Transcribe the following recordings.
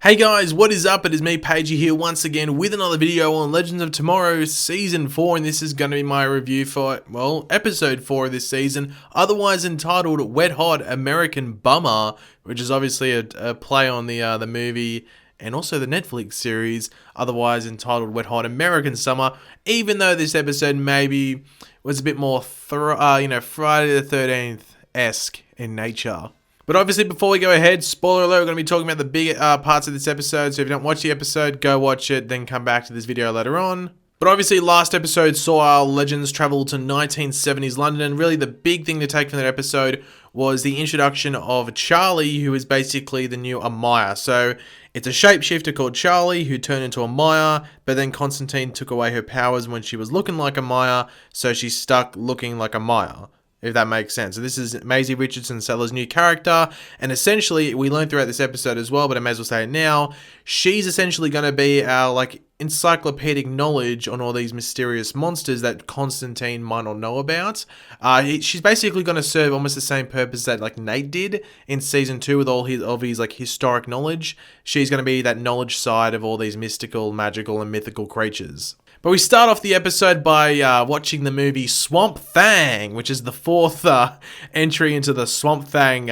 Hey guys, what is up? It is me, Pagey, here once again with another video on Legends of Tomorrow Season 4, and this is going to be my review for, well, Episode 4 of this season, otherwise entitled Wet Hot American Bummer, which is obviously a play on the movie and also the Netflix series, otherwise entitled Wet Hot American Summer, even though this episode maybe was a bit more, Friday the 13th-esque in nature. But obviously, before we go ahead, spoiler alert, we're going to be talking about the big parts of this episode. So if you don't watch the episode, go watch it, then come back to this video later on. But obviously, last episode saw our legends travel to 1970s London. And really, the big thing to take from that episode was the introduction of Charlie, who is basically the new Amaya. So it's a shapeshifter called Charlie who turned into Amaya, but then Constantine took away her powers when she was looking like Amaya, so she's stuck looking like Amaya, if that makes sense. So this is Maisie Richardson-Seller's new character, and essentially, we learned throughout this episode as well, but I may as well say it now, she's essentially going to be our, encyclopedic knowledge on all these mysterious monsters that Constantine might not know about. She's basically going to serve almost the same purpose that, Nate did in Season 2 with all his historic knowledge. She's going to be that knowledge side of all these mystical, magical, and mythical creatures. But we start off the episode by watching the movie Swamp Thing, which is the fourth entry into the Swamp Thing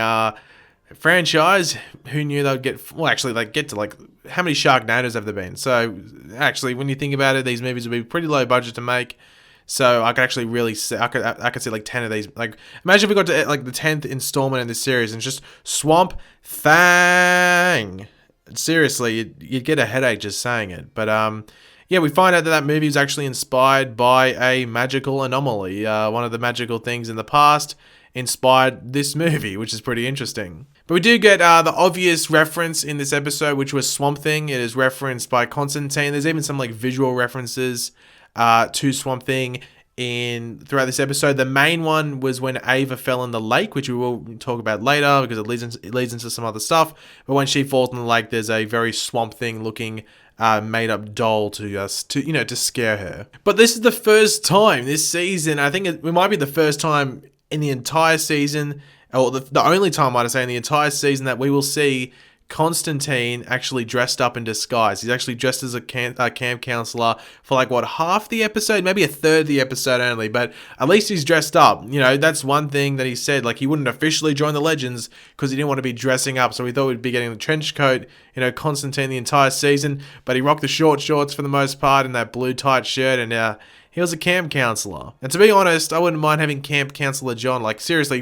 franchise. Who knew they'd get... Well, actually, they get to, how many Sharknadoes have there been? So, actually, when you think about it, these movies would be pretty low budget to make. So, I could actually really see... I could see, 10 of these. Imagine if we got to, the 10th installment in this series and it's just Swamp Thing. Seriously, you'd get a headache just saying it. But, yeah, we find out that movie is actually inspired by a magical anomaly. One of the magical things in the past inspired this movie, which is pretty interesting. But we do get the obvious reference in this episode, which was Swamp Thing. It is referenced by Constantine. There's even some visual references to Swamp Thing throughout this episode. The main one was when Ava fell in the lake, which we will talk about later because it leads into some other stuff. But when she falls in the lake, there's a very Swamp Thing looking made up doll to scare her. But this is the first time this season, I think it might be the first time in the entire season, or the only time, might I say, in the entire season that we will see Constantine actually dressed up in disguise. He's actually dressed as a camp counselor for half the episode, maybe a third of the episode only, but at least he's dressed up. That's one thing that he said, he wouldn't officially join the Legends because he didn't want to be dressing up, so we thought we'd be getting the trench coat, Constantine the entire season, but he rocked the short shorts for the most part and that blue tight shirt, and he was a camp counselor. And to be honest, I wouldn't mind having camp counselor John. Seriously,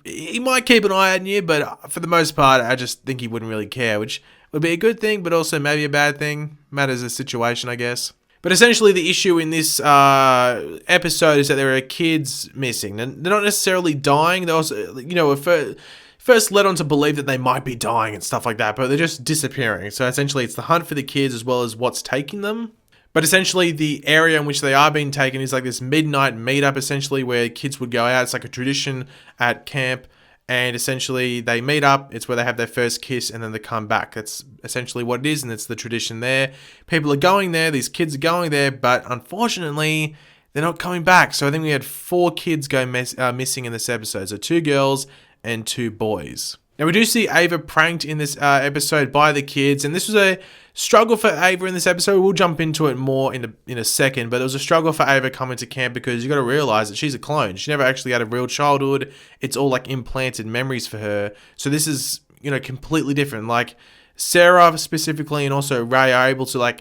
he might keep an eye on you, but for the most part, I just think he wouldn't really care, which would be a good thing, but also maybe a bad thing. Matters the situation, I guess. But essentially, the issue in this episode is that there are kids missing. They're not necessarily dying. They're also, first led on to believe that they might be dying and stuff like that, but they're just disappearing. So essentially, it's the hunt for the kids as well as what's taking them. But essentially, the area in which they are being taken is this midnight meetup, essentially, where kids would go out. It's like a tradition at camp. And essentially, they meet up. It's where they have their first kiss, and then they come back. That's essentially what it is, and it's the tradition there. People are going there. These kids are going there. But unfortunately, they're not coming back. So I think we had 4 kids go missing in this episode. So 2 girls and 2 boys. Now, we do see Ava pranked in this episode by the kids, and this was a struggle for Ava in this episode. We'll jump into it more in a second, but it was a struggle for Ava coming to camp because you got to realize that she's a clone. She never actually had a real childhood. It's all implanted memories for her. So this is, completely different. Sarah specifically and also Ray are able to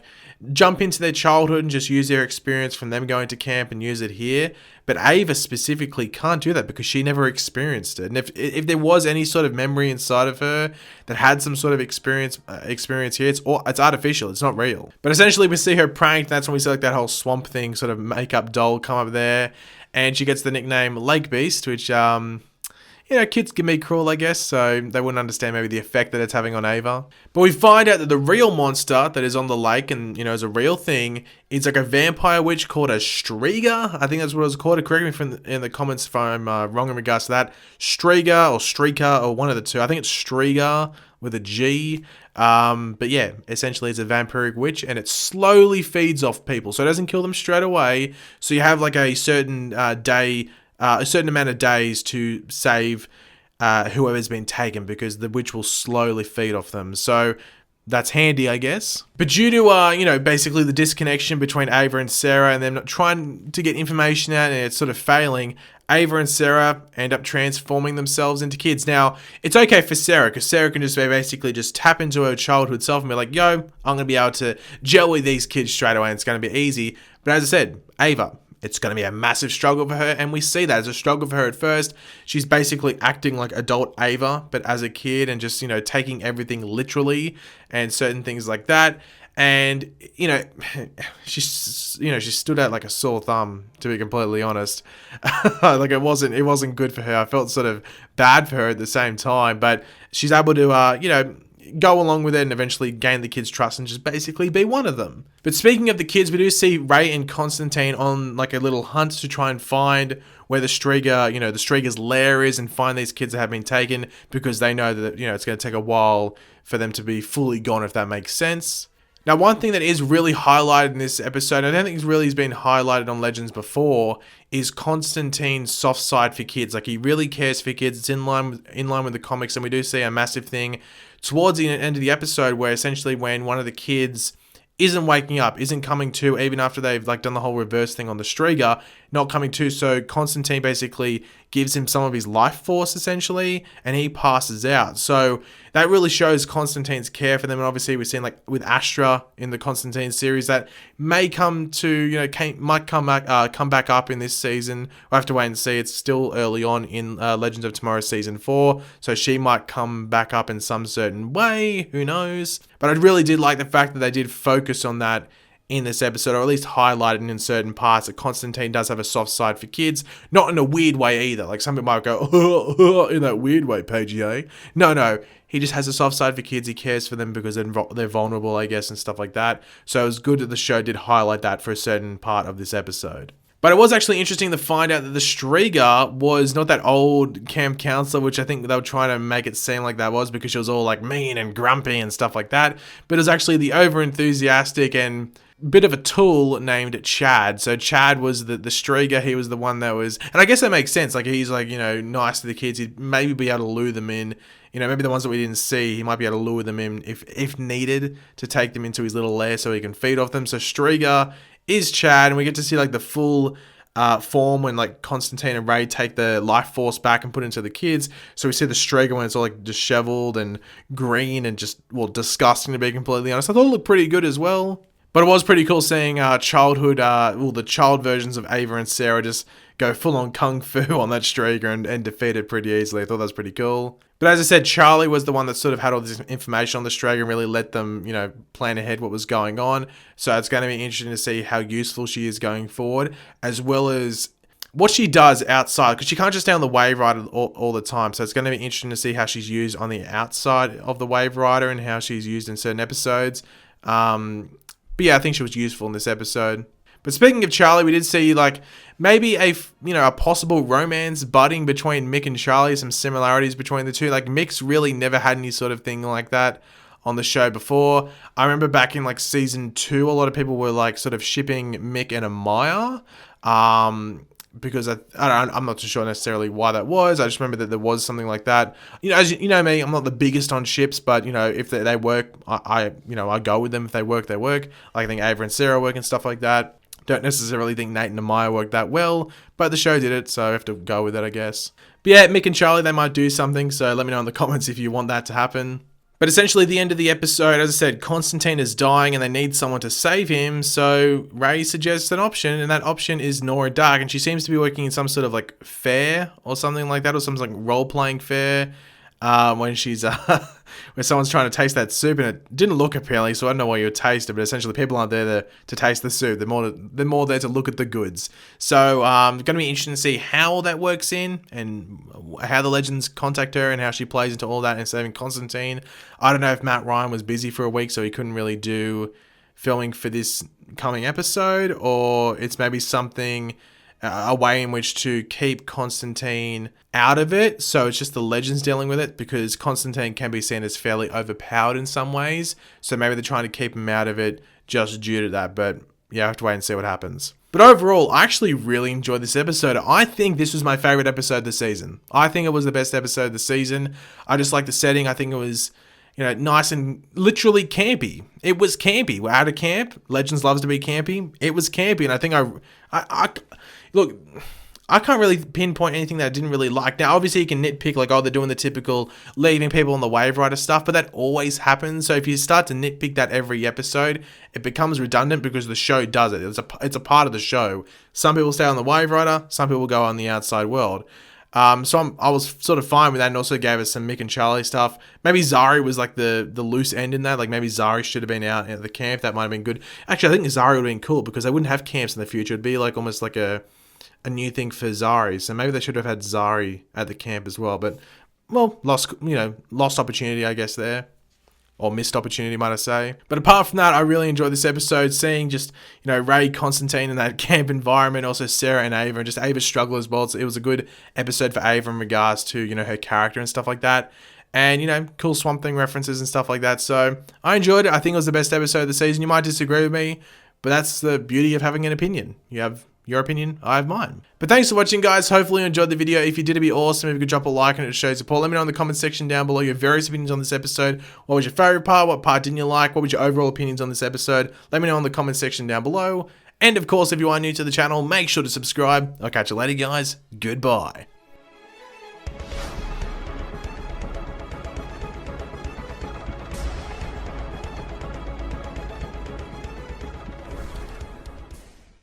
jump into their childhood and just use their experience from them going to camp and use it here. But Ava specifically can't do that because she never experienced it. And if there was any sort of memory inside of her that had some sort of experience here, it's artificial. It's not real. But essentially, we see her pranked. That's when we see that whole Swamp Thing sort of makeup doll come up there, and she gets the nickname Lake Beast, which kids can be cruel, I guess, so they wouldn't understand maybe the effect that it's having on Ava. But we find out that the real monster that is on the lake and, is a real thing is a vampire witch called a Striga. I think that's what it was called. Correct me in the comments if I'm wrong in regards to that. Striga or Strika or one of the two. I think it's Striga with a G. But yeah, essentially it's a vampiric witch and it slowly feeds off people. So it doesn't kill them straight away. So you have a certain day... a certain amount of days to save whoever's been taken because the witch will slowly feed off them. So that's handy, I guess. But due to, basically the disconnection between Ava and Sarah and them not trying to get information out and it's sort of failing, Ava and Sarah end up transforming themselves into kids. Now, it's okay for Sarah because Sarah can just basically just tap into her childhood self and be like, yo, I'm going to be able to gel with these kids straight away and it's going to be easy. But as I said, Ava, it's going to be a massive struggle for her, and we see that as a struggle for her at first. She's basically acting like adult Ava, but as a kid, and just, taking everything literally and certain things like that. And, she stood out like a sore thumb, to be completely honest. Like it wasn't good for her. I felt sort of bad for her at the same time, but she's able to, go along with it and eventually gain the kids' trust and just basically be one of them. But speaking of the kids, we do see Ray and Constantine on like a little hunt to try and find where the Strieger's lair is and find these kids that have been taken, because they know that, it's going to take a while for them to be fully gone, if that makes sense. Now, one thing that is really highlighted in this episode, I don't think it's really has been highlighted on Legends before, is Constantine's soft side for kids. Like, he really cares for kids. It's in line with the comics, and we do see a massive thing towards the end of the episode where essentially when one of the kids isn't waking up, isn't coming to, even after they've like done the whole reverse thing on the Strieger, not coming to, so Constantine basically gives him some of his life force essentially, and he passes out. So that really shows Constantine's care for them, and obviously we've seen like with Astra in the Constantine series that may come to, might come back up in this season. We'll have to wait and see. It's still early on in Legends of Tomorrow season 4, so she might come back up in some certain way, who knows. But I really did like the fact that they did focus on that in this episode, or at least highlighted in certain parts, that Constantine does have a soft side for kids. Not in a weird way either. Like some people might go, in that weird way, Pagey. No. He just has a soft side for kids. He cares for them because they're vulnerable, I guess, and stuff like that. So it was good that the show did highlight that for a certain part of this episode. But it was actually interesting to find out that the Strieger was not that old camp counselor, which I think they were trying to make it seem like that was, because she was all like mean and grumpy and stuff like that. But it was actually the over-enthusiastic and bit of a tool named Chad. So Chad was the Strieger. He was the one that was, and I guess that makes sense. Like he's like, nice to the kids. He'd maybe be able to lure them in. Maybe the ones that we didn't see, he might be able to lure them in if needed to take them into his little lair so he can feed off them. So Strieger is Chad, and we get to see like the full form when like Constantine and Ray take the life force back and put it into the kids. So we see the Strieger when it's all like disheveled and green and just, disgusting, to be completely honest. I thought it looked pretty good as well. But it was pretty cool seeing the child versions of Ava and Sarah just go full on kung fu on that Strieger and defeat it pretty easily. I thought that was pretty cool. But as I said, Charlie was the one that sort of had all this information on the Strieger and really let them, plan ahead what was going on. So it's going to be interesting to see how useful she is going forward, as well as what she does outside, because she can't just stay on the Wave Rider all the time. So it's going to be interesting to see how she's used on the outside of the Wave Rider and how she's used in certain episodes. But yeah, I think she was useful in this episode. But speaking of Charlie, we did see like maybe a possible romance budding between Mick and Charlie, some similarities between the two. Like Mick's really never had any sort of thing like that on the show before. I remember back in like season 2, a lot of people were like sort of shipping Mick and Amaya. Because I'm not too sure necessarily why that was. I just remember that there was something like that. As you know me, I'm not the biggest on ships, but if they work, I go with them. If they work, they work. Like I think Ava and Sarah work and stuff like that. Don't necessarily think Nate and Amaya worked that well, but the show did it, so I have to go with it, I guess. But yeah, Mick and Charlie, they might do something, so let me know in the comments if you want that to happen. But essentially, the end of the episode, as I said, Constantine is dying and they need someone to save him. So Ray suggests an option, and that option is Nora Dark. And she seems to be working in some sort of like fair or something like that, or some like role-playing fair. When she's where someone's trying to taste that soup, and it didn't look appealing, so I don't know why you would taste it. But essentially, people aren't there to taste the soup. They're more there to look at the goods. So going to be interesting to see how all that works in, and how the legends contact her, and how she plays into all that and saving Constantine. I don't know if Matt Ryan was busy for a week, so he couldn't really do filming for this coming episode, or it's maybe something. A way in which to keep Constantine out of it. So it's just the legends dealing with it, because Constantine can be seen as fairly overpowered in some ways. So maybe they're trying to keep him out of it just due to that. But yeah, I have to wait and see what happens. But overall, I actually really enjoyed this episode. I think this was my favorite episode this season. I think it was the best episode this season. I just like the setting. I think it was nice and literally campy. It was campy. We're at a camp. Legends loves to be campy. It was campy, and I think look, I can't really pinpoint anything that I didn't really like. Now, obviously, you can nitpick, like, they're doing the typical leaving people on the wave rider stuff, but that always happens. So if you start to nitpick that every episode, it becomes redundant because the show does it. It's a part of the show. Some people stay on the wave rider, some people go on the outside world. So I was sort of fine with that, and also gave us some Mick and Charlie stuff. Maybe Zari was like the loose end in that. Like, maybe Zari should have been out at the camp. That might have been good. Actually, I think Zari would have been cool because they wouldn't have camps in the future. It'd be like almost like a new thing for Zari. So maybe they should have had Zari at the camp as well. But, well, lost opportunity, I guess, there. Or missed opportunity, might I say. But apart from that, I really enjoyed this episode, seeing just, Ray, Constantine in that camp environment, also Sarah and Ava, and just Ava's struggle as well. So it was a good episode for Ava in regards to, her character and stuff like that. And, cool Swamp Thing references and stuff like that. So I enjoyed it. I think it was the best episode of the season. You might disagree with me, but that's the beauty of having an opinion. You have your opinion, I have mine. But thanks for watching, guys. Hopefully you enjoyed the video. If you did, it'd be awesome if you could drop a like and it shows support. Let me know in the comment section down below your various opinions on this episode. What was your favorite part? What part didn't you like? What was your overall opinions on this episode? Let me know in the comment section down below. And of course, if you are new to the channel, make sure to subscribe. I'll catch you later, guys. Goodbye.